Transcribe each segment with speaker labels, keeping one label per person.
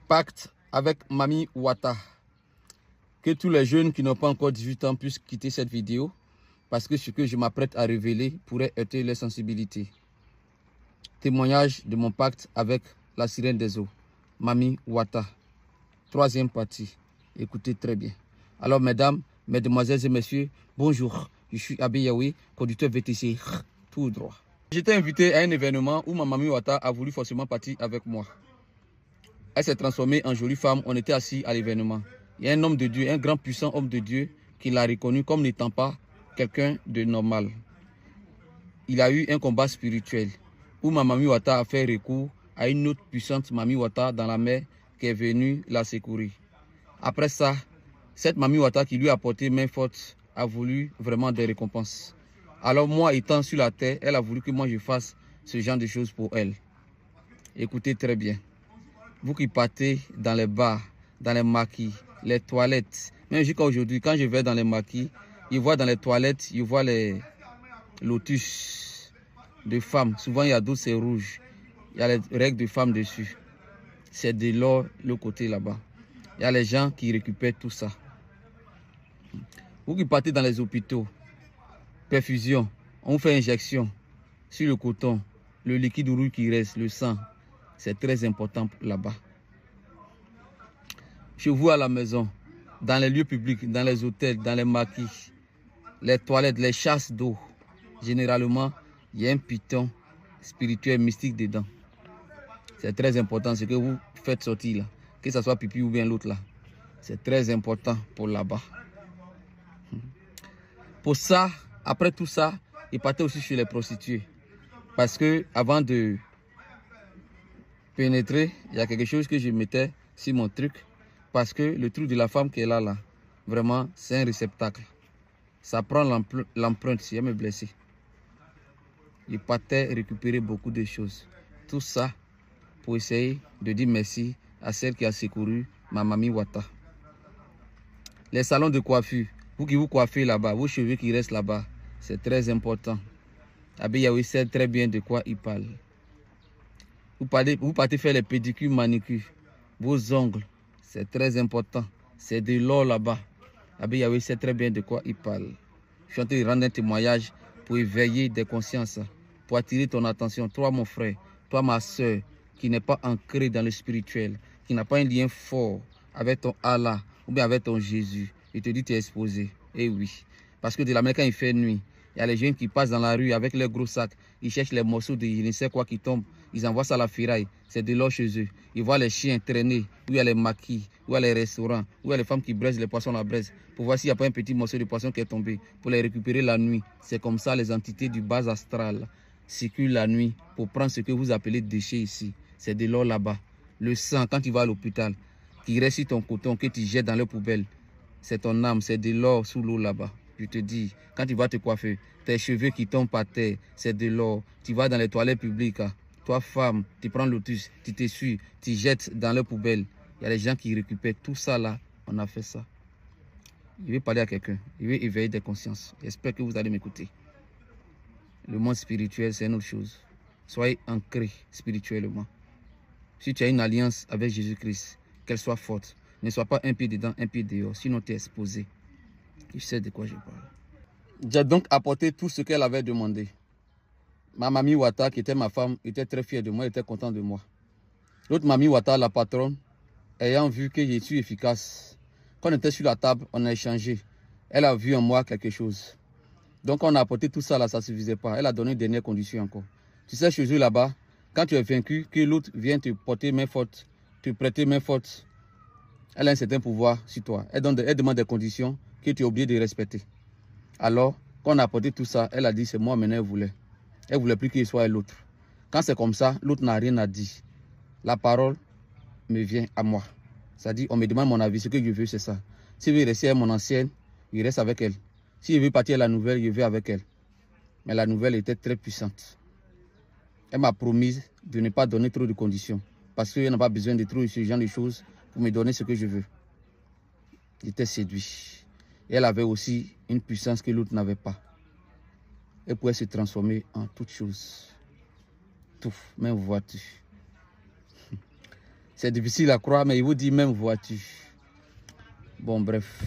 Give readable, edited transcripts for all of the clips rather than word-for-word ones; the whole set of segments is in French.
Speaker 1: Pacte avec Mami Wata. Que tous les jeunes qui n'ont pas encore 18 ans puissent quitter cette vidéo parce que ce que je m'apprête à révéler pourrait heurter les sensibilités. Témoignage de mon pacte avec la sirène des eaux, Mami Wata. Troisième partie. Écoutez très bien. Alors mesdames, mesdemoiselles et messieurs, bonjour. Je suis Abbé Yahweh, conducteur VTC, tout droit. J'étais invité à un événement où ma Mami Wata a voulu forcément partir avec moi. Elle s'est transformée en jolie femme, on était assis à l'événement. Il y a un homme de Dieu, un grand puissant homme de Dieu qui l'a reconnu comme n'étant pas quelqu'un de normal. Il a eu un combat spirituel où ma Mami Wata a fait recours à une autre puissante Mami Wata dans la mer qui est venue la secourir. Après ça, cette Mami Wata qui lui a porté main forte a voulu vraiment des récompenses. Alors moi étant sur la terre, elle a voulu que moi je fasse ce genre de choses pour elle. Écoutez très bien. Vous qui partez dans les bars, dans les maquis, les toilettes, même jusqu'à aujourd'hui, quand je vais dans les maquis, je vois dans les toilettes, je vois les lotus de femmes. Souvent, il y a d'autres, c'est rouge. Il y a les règles de femmes dessus. C'est de l'or, le côté là-bas. Il y a les gens qui récupèrent tout ça. Vous qui partez dans les hôpitaux, perfusion, on vous fait injection sur le coton, le liquide rouge qui reste, le sang. C'est très important là-bas. Chez vous à la maison, dans les lieux publics, dans les hôtels, dans les maquis, les toilettes, les chasses d'eau, généralement, il y a un python spirituel, mystique dedans. C'est très important ce que vous faites sortir là, que ce soit pipi ou bien l'autre là. C'est très important pour là-bas. Pour ça, après tout ça, il partait aussi chez les prostituées. Parce que avant de pénétrer, il y a quelque chose que je mettais sur mon truc. Parce que le truc de la femme qui est là, vraiment, c'est un réceptacle. Ça prend l'empreinte si elle me blessait. Il partait récupérer beaucoup de choses. Tout ça pour essayer de dire merci à celle qui a secouru ma Mami Wata. Les salons de coiffure, vous qui vous coiffez là-bas, vos cheveux qui restent là-bas, c'est très important. Abbé Yahweh sait très bien de quoi il parle. Vous partez faire les pédicures, manicures, vos ongles, c'est très important. C'est de l'or là-bas. Abbé Yahweh sait très bien de quoi il parle. Je suis en train de rendre un témoignage pour éveiller des consciences, pour attirer ton attention. Toi, mon frère, toi, ma soeur, qui n'est pas ancré dans le spirituel, qui n'a pas un lien fort avec ton Allah ou bien avec ton Jésus. Il te dit tu es exposé. Eh oui. Parce que de la mer, quand il fait nuit, il y a les jeunes qui passent dans la rue avec leurs gros sacs. Ils cherchent les morceaux de je ne sais quoi qui tombent. Ils envoient ça à la ferraille. C'est de l'or chez eux. Ils voient les chiens traîner. Où il y a les maquis. Où il y a les restaurants. Où il y a les femmes qui braisent les poissons à la braise. Pour voir s'il n'y a pas un petit morceau de poisson qui est tombé. Pour les récupérer la nuit. C'est comme ça les entités du bas astral circulent la nuit. Pour prendre ce que vous appelez déchets ici. C'est de l'or là-bas. Le sang, quand tu vas à l'hôpital, qui reste sur ton coton, que tu jettes dans les poubelles. C'est ton âme. C'est de l'or sous l'eau là-bas. Je te dis, quand tu vas te coiffer, tes cheveux qui tombent par terre, c'est de l'or. Tu vas dans les toilettes publiques, toi femme, tu prends lotus, tu t'essuies, tu jettes dans les poubelles. Il y a des gens qui récupèrent tout ça là. On a fait ça. Je vais parler à quelqu'un. Je vais éveiller des consciences. J'espère que vous allez m'écouter. Le monde spirituel, c'est une autre chose. Soyez ancrés spirituellement. Si tu as une alliance avec Jésus-Christ, qu'elle soit forte, ne sois pas un pied dedans, un pied dehors, sinon tu es exposé. Je sais de quoi je parle. J'ai donc apporté tout ce qu'elle avait demandé. Ma Mami Wata, qui était ma femme, était très fière de moi, elle était contente de moi. L'autre Mami Wata, la patronne, ayant vu que je suis efficace, quand on était sur la table, on a échangé. Elle a vu en moi quelque chose. Donc on a apporté tout ça là, ça ne suffisait pas. Elle a donné une dernière condition encore. Tu sais, chez eux là-bas, quand tu es vaincu, que l'autre vient te porter main forte, te prêter main forte, elle a un certain pouvoir sur toi. Elle demande des conditions que tu es obligé de respecter. Alors, quand on a apporté tout ça, elle a dit c'est moi maintenant elle voulait. Elle ne voulait plus qu'il soit l'autre. Quand c'est comme ça, l'autre n'a rien à dire. La parole me vient à moi. C'est-à-dire, on me demande mon avis. Ce que je veux, c'est ça. Si je veux rester avec mon ancienne, je reste avec elle. Si je veux partir à la nouvelle, je vais avec elle. Mais la nouvelle était très puissante. Elle m'a promis de ne pas donner trop de conditions. Parce qu'elle n'a pas besoin de trop ce genre de choses pour me donner ce que je veux. J'étais séduit. Et elle avait aussi une puissance que l'autre n'avait pas. Elle pouvait se transformer en toutes choses. Tout, même voiture. C'est difficile à croire, mais il vous dit même voiture. Bon, bref.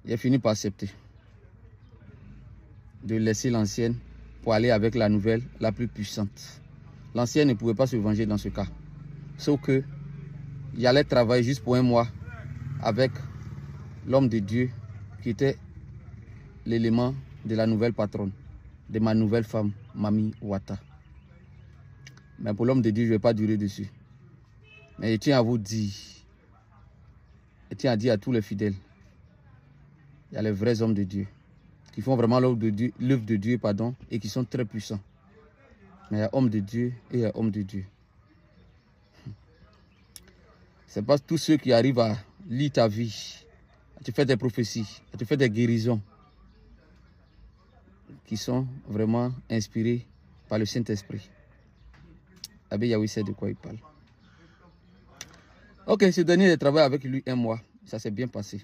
Speaker 1: J'ai fini par accepter de laisser l'ancienne pour aller avec la nouvelle, la plus puissante. L'ancienne ne pouvait pas se venger dans ce cas. Sauf que il allait travailler juste pour un mois avec l'homme de Dieu qui était l'élément de la nouvelle patronne, de ma nouvelle femme, Mami Wata. Mais pour l'homme de Dieu, je ne vais pas durer dessus. Mais je tiens à vous dire, je tiens à dire à tous les fidèles, il y a les vrais hommes de Dieu qui font vraiment l'œuvre de Dieu, et qui sont très puissants. Mais il y a hommes de Dieu et il y a hommes de Dieu. Ce n'est pas tous ceux qui arrivent à lire ta vie, à te faire des prophéties, à te faire des guérisons, qui sont vraiment inspirés par le Saint-Esprit. Abbé Yaoui sait de quoi il parle. Ok, ce dernier, j'ai travaillé avec lui un mois. Ça s'est bien passé.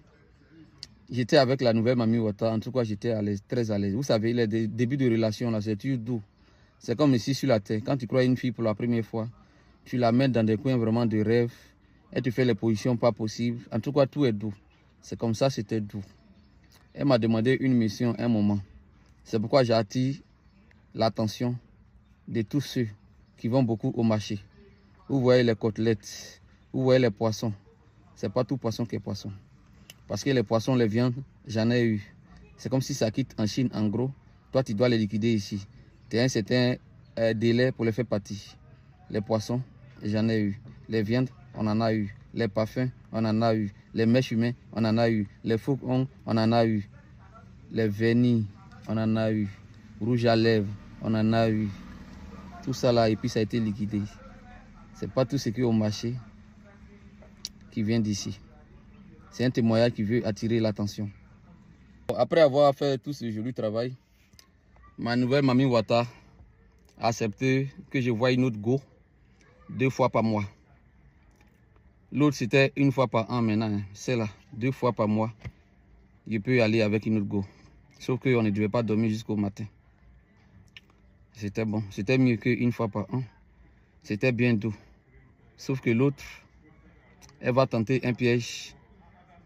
Speaker 1: J'étais avec la nouvelle Mami Wata. En tout cas, j'étais à l'aise, très à l'aise. Vous savez, les débuts de relation, là, c'est toujours doux. C'est comme ici sur la terre. Quand tu crois à une fille pour la première fois, tu la mets dans des coins vraiment de rêve. Elle te fait les positions pas possibles. En tout cas, tout est doux. C'est comme ça, c'était doux. Elle m'a demandé une mission un moment. C'est pourquoi j'attire l'attention de tous ceux qui vont beaucoup au marché. Vous voyez les côtelettes, vous voyez les poissons. Ce n'est pas tout poisson qui est poisson. Parce que les poissons, les viandes, j'en ai eu. C'est comme si ça quitte en Chine, en gros. Toi, tu dois les liquider ici. Tu as un certain délai pour les faire partir. Les poissons, j'en ai eu. Les viandes, on en a eu. Les parfums, on en a eu. Les mèches humaines, on en a eu. Les flocons, on en a eu. Les vernis, on en a eu. Rouge à lèvres, on en a eu. Tout ça là, et puis ça a été liquidé. Ce n'est pas tout ce qui est au marché qui vient d'ici. C'est un témoignage qui veut attirer l'attention. Après avoir fait tout ce joli travail, ma nouvelle Mami Wata a accepté que je voie une autre go 2 fois par mois. L'autre, c'était 1 fois par an maintenant. C'est là, 2 fois par mois. Je peux y aller avec une autre go. Sauf qu'on ne devait pas dormir jusqu'au matin. C'était bon. C'était mieux qu'1 fois par an. C'était bien doux. Sauf que l'autre, elle va tenter un piège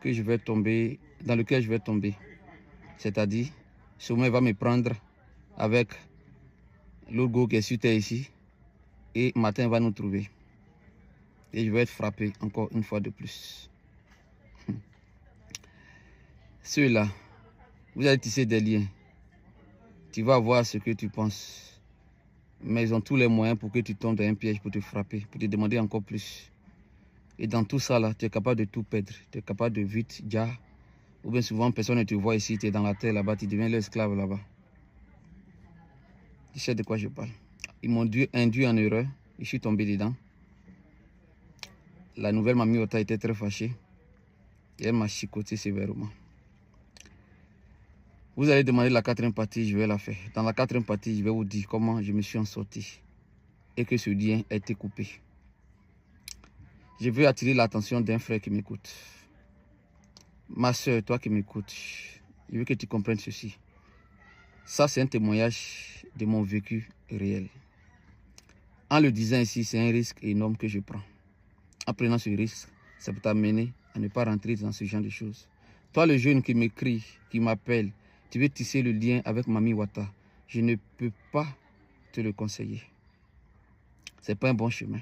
Speaker 1: que je vais tomber, dans lequel je vais tomber. C'est-à-dire, sûrement elle va me prendre avec l'autre go qui est sur terre ici. Et matin, elle va nous trouver. Et je vais être frappé encore une fois de plus. Ceux-là, vous allez tisser des liens. Tu vas voir ce que tu penses. Mais ils ont tous les moyens pour que tu tombes dans un piège, pour te frapper, pour te demander encore plus. Et dans tout ça, là, tu es capable de tout perdre. Tu es capable de vite, déjà. Ou bien souvent, personne ne te voit ici, tu es dans la terre là-bas, tu deviens l'esclave là-bas. Tu sais de quoi je parle. Ils m'ont induit en erreur. Je suis tombé dedans. La nouvelle Mami Wata était très fâchée. Et elle m'a chicoté sévèrement. Vous allez demander la 4e partie, je vais la faire. Dans la 4e partie, je vais vous dire comment je me suis en sorti. Et que ce lien a été coupé. Je veux attirer l'attention d'un frère qui m'écoute. Ma soeur, toi qui m'écoutes, je veux que tu comprennes ceci. Ça, c'est un témoignage de mon vécu réel. En le disant ici, c'est un risque énorme que je prends. En prenant ce risque, ça peut t'amener à ne pas rentrer dans ce genre de choses. Toi, le jeune qui m'écrit, qui m'appelle, tu veux tisser le lien avec Mami Wata, je ne peux pas te le conseiller. Ce n'est pas un bon chemin.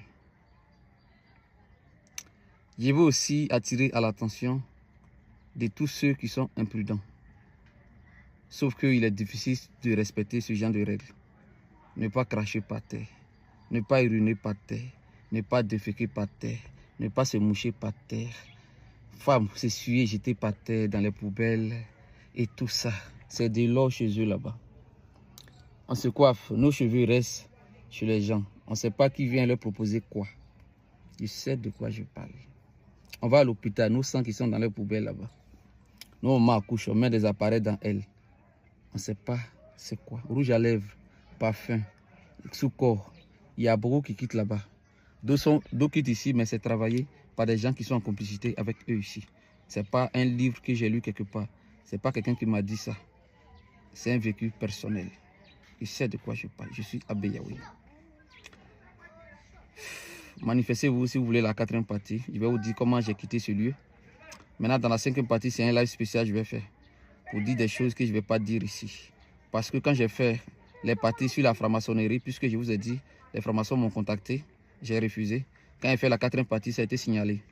Speaker 1: Je veux aussi attirer à l'attention de tous ceux qui sont imprudents. Sauf qu'il est difficile de respecter ce genre de règles. Ne pas cracher par terre, ne pas uriner par terre, ne pas déféquer par terre, ne pas se moucher par terre. Femme, s'essuyer, jeter par terre dans les poubelles et tout ça. C'est de l'or chez eux là-bas. On se coiffe, nos cheveux restent chez les gens. On ne sait pas qui vient leur proposer quoi. Je sais de quoi je parle. On va à l'hôpital, nos sangs qui sont dans les poubelles là-bas. Nous, on accouche, on met des appareils dans elles. On ne sait pas c'est quoi. Rouge à lèvres, parfum, sous-corps. Il y a beaucoup qui quittent là-bas. D'autres quittent ici, mais c'est travaillé par des gens qui sont en complicité avec eux ici. Ce n'est pas un livre que j'ai lu quelque part. Ce n'est pas quelqu'un qui m'a dit ça. C'est un vécu personnel. Je sais de quoi je parle. Je suis Abbé Yaoui. manifestez-vous si vous voulez la 4e partie. Je vais vous dire comment j'ai quitté ce lieu. Maintenant, dans la 5e partie, c'est un live spécial que je vais faire. Pour dire des choses que je ne vais pas dire ici. Parce que quand j'ai fait les parties sur la franc-maçonnerie, puisque je vous ai dit, les francs-maçons m'ont contacté, j'ai refusé. Quand j'ai fait la 4e partie, ça a été signalé.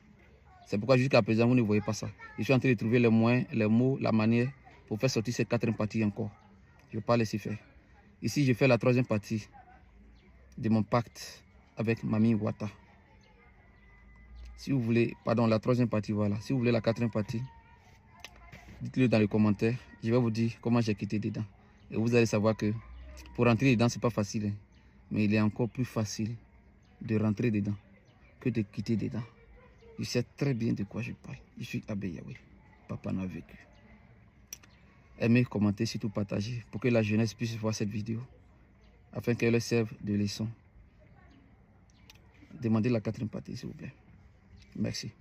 Speaker 1: C'est pourquoi jusqu'à présent, vous ne voyez pas ça. Je suis en train de trouver les moyens, les mots, la manière pour faire sortir cette 4e partie encore. Je ne vais pas laisser faire. Ici, je fais la 3e partie de mon pacte avec Mami Wata. Si vous voulez, pardon, la 3e partie, voilà. Si vous voulez la 4e partie, dites-le dans les commentaires. Je vais vous dire comment j'ai quitté dedans. Et vous allez savoir que pour rentrer dedans, ce n'est pas facile. Hein. Mais il est encore plus facile de rentrer dedans que de quitter dedans. Je sais très bien de quoi je parle. Je suis Abbé Yahweh. Papa n'a vécu. Aimez, commentez, surtout partagez pour que la jeunesse puisse voir cette vidéo afin qu'elle leur serve de leçon. Demandez la 4e partie, s'il vous plaît. Merci.